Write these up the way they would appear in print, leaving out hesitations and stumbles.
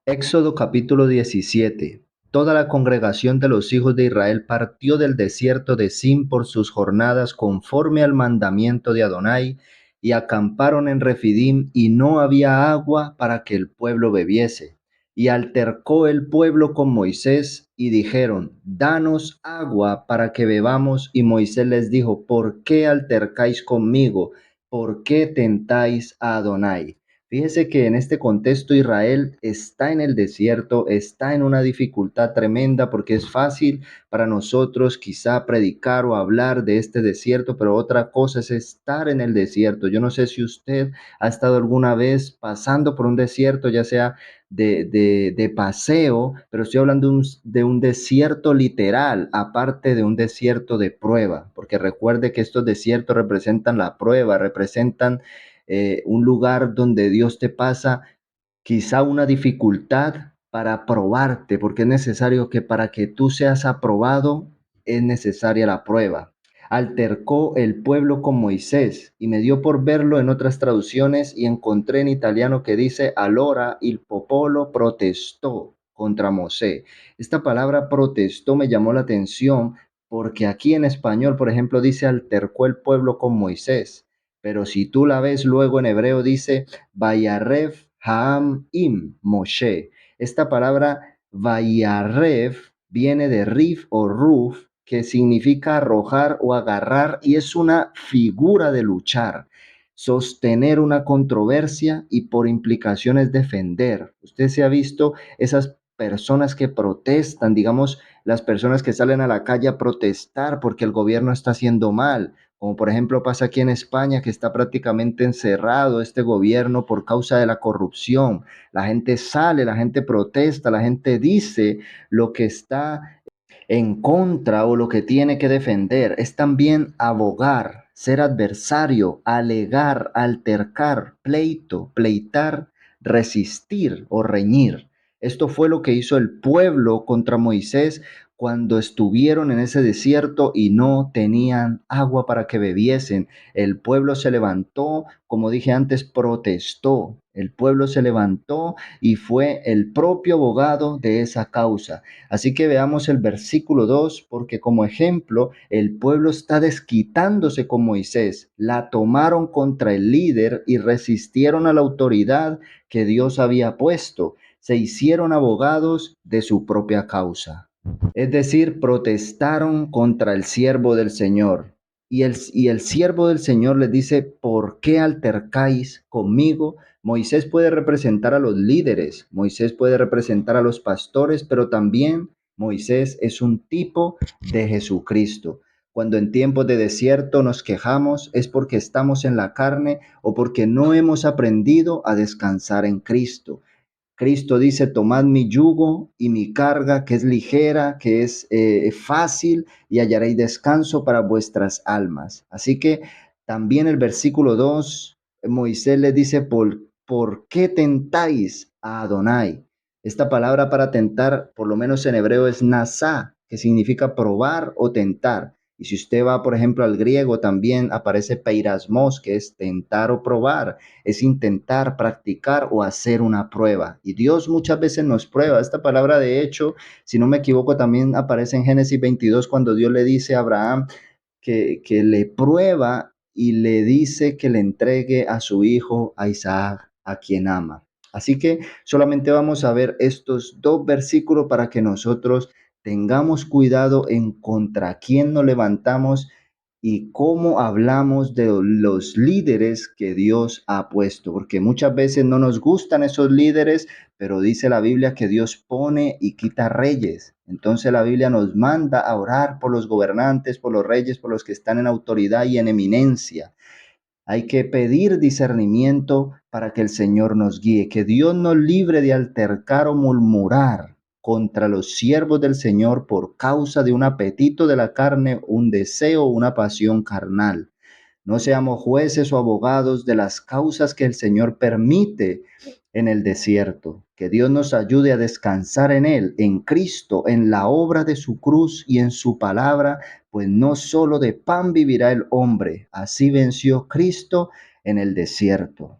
Éxodo capítulo 17. Toda la congregación de los hijos de Israel partió del desierto de Sin por sus jornadas conforme al mandamiento de Adonai, y acamparon en Refidim, y no había agua para que el pueblo bebiese. Y altercó el pueblo con Moisés, y dijeron: Danos agua para que bebamos. Y Moisés les dijo: ¿Por qué altercáis conmigo? ¿Por qué tentáis a Adonai? Fíjese que en este contexto Israel está en el desierto, está en una dificultad tremenda porque es fácil para nosotros quizá predicar o hablar de este desierto, pero otra cosa es estar en el desierto. Yo no sé si usted ha estado alguna vez pasando por un desierto, ya sea de paseo, pero estoy hablando de un desierto literal, aparte de un desierto de prueba, porque recuerde que estos desiertos representan la prueba, representan un lugar donde Dios te pasa quizá una dificultad para probarte, porque es necesario que para que tú seas aprobado, es necesaria la prueba. Altercó el pueblo con Moisés y me dio por verlo en otras traducciones y encontré en italiano que dice allora il popolo protestó contra Mosè. Esta palabra protestó me llamó la atención porque aquí en español, por ejemplo, dice altercó el pueblo con Moisés, pero si tú la ves luego en hebreo dice Vayarev Ha'am im Moshe. Esta palabra Vayarev viene de Rif o Ruf, que significa arrojar o agarrar, y es una figura de luchar, sostener una controversia y por implicaciones defender. Usted se ha visto esas personas que protestan, digamos, las personas que salen a la calle a protestar porque el gobierno está haciendo mal, como por ejemplo pasa aquí en España, que está prácticamente encerrado este gobierno por causa de la corrupción. La gente sale, la gente protesta, la gente dice lo que está en contra o lo que tiene que defender. Es también abogar, ser adversario, alegar, altercar, pleito, pleitar, resistir o reñir. Esto fue lo que hizo el pueblo contra Moisés cuando estuvieron en ese desierto y no tenían agua para que bebiesen. El pueblo se levantó, como dije antes, protestó. El pueblo se levantó y fue el propio abogado de esa causa. Así que veamos el versículo 2, porque como ejemplo, el pueblo está desquitándose con Moisés. La tomaron contra el líder y resistieron a la autoridad que Dios había puesto. Se hicieron abogados de su propia causa. Es decir, protestaron contra el siervo del Señor. Y el siervo del Señor les dice: ¿por qué altercáis conmigo? Moisés puede representar a los líderes, Moisés puede representar a los pastores, pero también Moisés es un tipo de Jesucristo. Cuando en tiempos de desierto nos quejamos es porque estamos en la carne o porque no hemos aprendido a descansar en Cristo. Cristo dice: tomad mi yugo y mi carga, que es ligera, que es fácil, y hallaréis descanso para vuestras almas. Así que también el versículo 2, Moisés le dice: ¿por qué tentáis a Adonai? Esta palabra para tentar, por lo menos en hebreo, es nasá, que significa probar o tentar. Y si usted va, por ejemplo, al griego, también aparece peirasmos, que es tentar o probar, es intentar, practicar o hacer una prueba. Y Dios muchas veces nos prueba. Esta palabra, de hecho, si no me equivoco, también aparece en Génesis 22, cuando Dios le dice a Abraham que le prueba y le dice que le entregue a su hijo, a Isaac, a quien ama. Así que solamente vamos a ver estos dos versículos para que nosotros tengamos cuidado en contra quién nos levantamos y cómo hablamos de los líderes que Dios ha puesto, porque muchas veces no nos gustan esos líderes, pero dice la Biblia que Dios pone y quita reyes. Entonces la Biblia nos manda a orar por los gobernantes, por los reyes, por los que están en autoridad y en eminencia. Hay que pedir discernimiento para que el Señor nos guíe, que Dios nos libre de altercar o murmurar contra los siervos del Señor por causa de un apetito de la carne, un deseo, una pasión carnal. No seamos jueces o abogados de las causas que el Señor permite en el desierto. Que Dios nos ayude a descansar en Él, en Cristo, en la obra de su cruz y en su palabra, pues no solo de pan vivirá el hombre. Así venció Cristo en el desierto.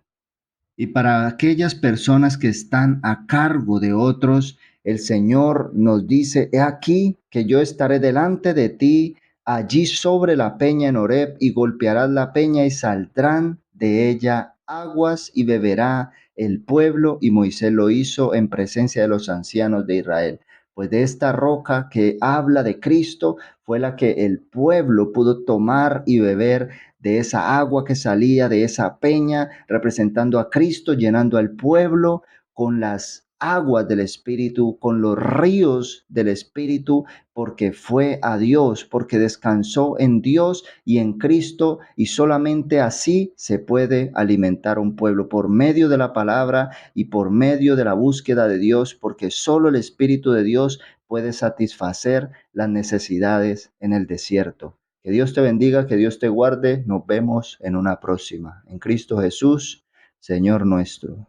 Y para aquellas personas que están a cargo de otros, el Señor nos dice, he aquí que yo estaré delante de ti allí sobre la peña en Horeb y golpearás la peña y saldrán de ella aguas y beberá el pueblo. Y Moisés lo hizo en presencia de los ancianos de Israel. Pues de esta roca que habla de Cristo fue la que el pueblo pudo tomar y beber de esa agua que salía de esa peña, representando a Cristo, llenando al pueblo con las aguas del Espíritu, con los ríos del Espíritu, porque fue a Dios, porque descansó en Dios y en Cristo, y solamente así se puede alimentar un pueblo, por medio de la palabra y por medio de la búsqueda de Dios, porque solo el Espíritu de Dios puede satisfacer las necesidades en el desierto. Que Dios te bendiga, que Dios te guarde. Nos vemos en una próxima. En Cristo Jesús, Señor nuestro.